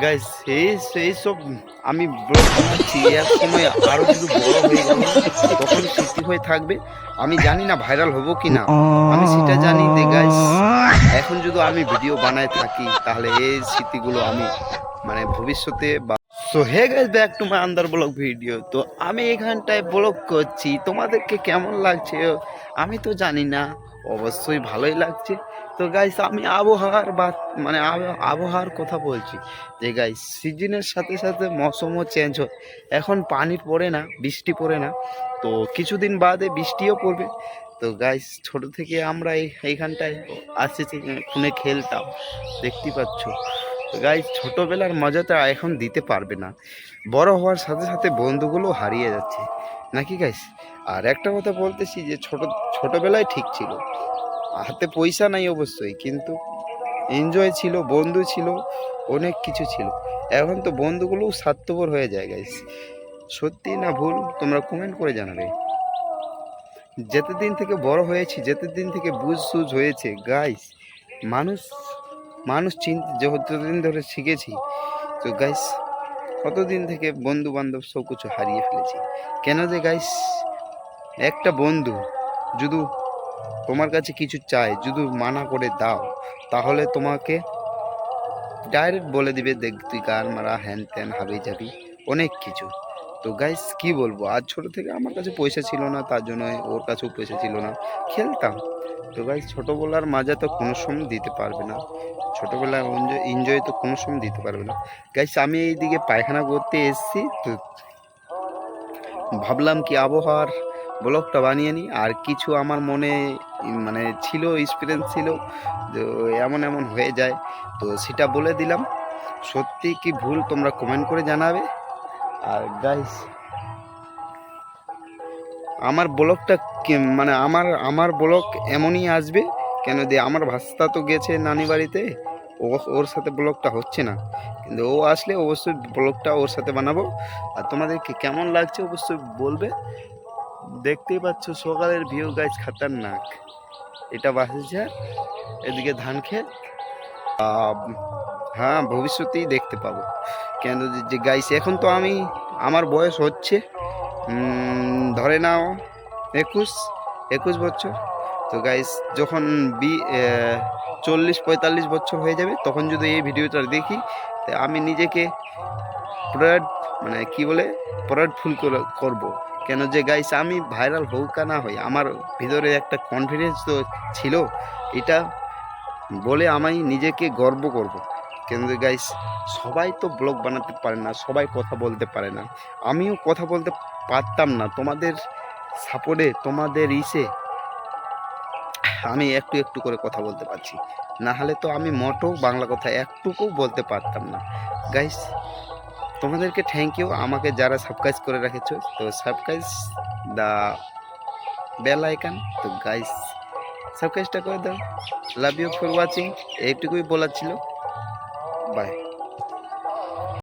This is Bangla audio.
গাইস সেই সব আমি ব্লগ বানাচ্ছি, এক সময় আরও যদি বড় হয়ে গেল না, তখন স্মৃতি হয়ে থাকবে। আমি জানি না ভাইরাল হব কি না, আমি সেটা জানি যে গাইস এখন যদি আমি ভিডিও বানায় থাকি তাহলে এই স্মৃতিগুলো আমি মানে ভবিষ্যতে বা so hey guys, back to my another vlog video. তো আমি এখানটায় ব্লগ করছি, তোমাদেরকে কেমন লাগছে আমি তো জানি না, অবশ্যই ভালোই লাগছে। তো গাইস আমি আবহাওয়ার বা মানে আবহাওয়ার কথা বলছি যে গাইস সিজনের সাথে সাথে মৌসুমও চেঞ্জ হয়। এখন পানি পড়ে না, বৃষ্টি পড়ে না, তো কিছুদিন বাদে বৃষ্টিও পড়বে। তো গাইস ছোট থেকে আমরা এইখানটায় আসছি, খুনে খেলতাম, দেখতেই পাচ্ছ। তো গাইস ছোটবেলার মজাটা এখন দিতে পারবে না, বড় হওয়ার সাথে সাথে বন্ধুগুলো হারিয়ে যাচ্ছে নাকি গাইস। আর একটা কথা বলতেছি যে ছোটবেলায় ঠিক ছিল, হাতে পয়সা নাই অবশ্যই, কিন্তু এনজয় ছিল, বন্ধু ছিল, অনেক কিছু ছিল। এখন তো বন্ধুগুলোও স্বার্থপর হয়ে যায় গাইস। সত্যি না ভুল তোমরা কমেন্ট করে জানাবে। যেতে দিন থেকে বড় হয়েছি, যেতে দিন থেকে বুঝ সুঝ হয়েছে গাইস, মানুষ মানুষ চিনতে যতদিন ধরে শিখেছি, তো গাইস কতদিন থেকে বন্ধু বান্ধব সব কিছু হারিয়ে ফেলেছি। কেন যে গাইস একটা বন্ধু যদি তোমার কাছে কিছু চায়, যদি মানা করে দাও, তাহলে তোমাকে ডাইরেক্ট বলে দিবে দেখ তুই কার মারা, হ্যান ত্যান, হাবি যাবি, অনেক কিছু। তো গাইস কি বলবো, আজ ছোট থেকে আমার কাছে পয়সা ছিল না, তার জন্য ওর কাছেও পয়সা ছিল না, খেলতাম। তো গাইস ছোটোবেলার মাজা তো কোনো সময় দিতে পারবে না, ছোটোবেলার এনজয় তো কোনো সময় দিতে পারবে না। গাইস আমি এইদিকে পায়খানা করতে এসেছি, তো ভাবলাম কি আবহাওয়ার ব্লগটা বানিয়ে নিই। আর কিছু আমার মনে মানে ছিল, এক্সপিরিয়েন্স ছিল, তো এমন এমন হয়ে যায়, তো সেটা বলে দিলাম। সত্যি কি ভুল তোমরা কমেন্ট করে জানাবে। আর গাইস আমার ব্লগটা মানে আমার ব্লগ এমনই আসবে, কেন যে আমার ভাস্তা তো গেছে নানি বাড়িতে, ওর সাথে ব্লগটা হচ্ছে না, কিন্তু ও আসলে অবশ্যই ব্লগটা ওর সাথে বানাবো। আর তোমাদেরকে কেমন লাগছে অবশ্যই বলবে। দেখতেই পাচ্ছ সকালের ভিউ গাইস খাতারনাক। এটা বাসিঝাড়, এদিকে ধান ক্ষেত। হ্যাঁ ভবিষ্যতেই দেখতে পাবো, কেন যে গাইস এখন তো আমার বয়স হচ্ছে ধরে নাও 21 বছর। তো গাইস যখন 40-45 বছর হয়ে যাবে, তখন যদি এই ভিডিওটা দেখি, তো আমি নিজেকে প্রাউড মানে কি বলে প্রাউডফুল করবো। কেন যে গাইস আমি ভাইরাল হোক না হই, আমার ভিতরে একটা কনফিডেন্স তো ছিল, এটা বলে আমি নিজেকে গর্ব করব। কেন যে গাইস সবাই তো ব্লগ বানাতে পারে না, সবাই কথা বলতে পারে না, আমিও কথা বলতে পারতাম না। তোমাদের সাপোর্টে, তোমাদের আমি একটু একটু করে কথা বলতে পারছি, না হলে তো আমি মোটেও বাংলা কথা একটুকুও বলতে পারতাম না। গাইস তোমাদেরকে থ্যাংক ইউ, আমাকে যারা সাবস্ক্রাইব করে রেখেছো, তো সাবস্ক্রাইব দা বেল আইকন। তো গাইস সাবস্ক্রাইবটা করে দাও। লাভ ইউ ফর ওয়াচিং, এইটুকুই বলার ছিল। বাই।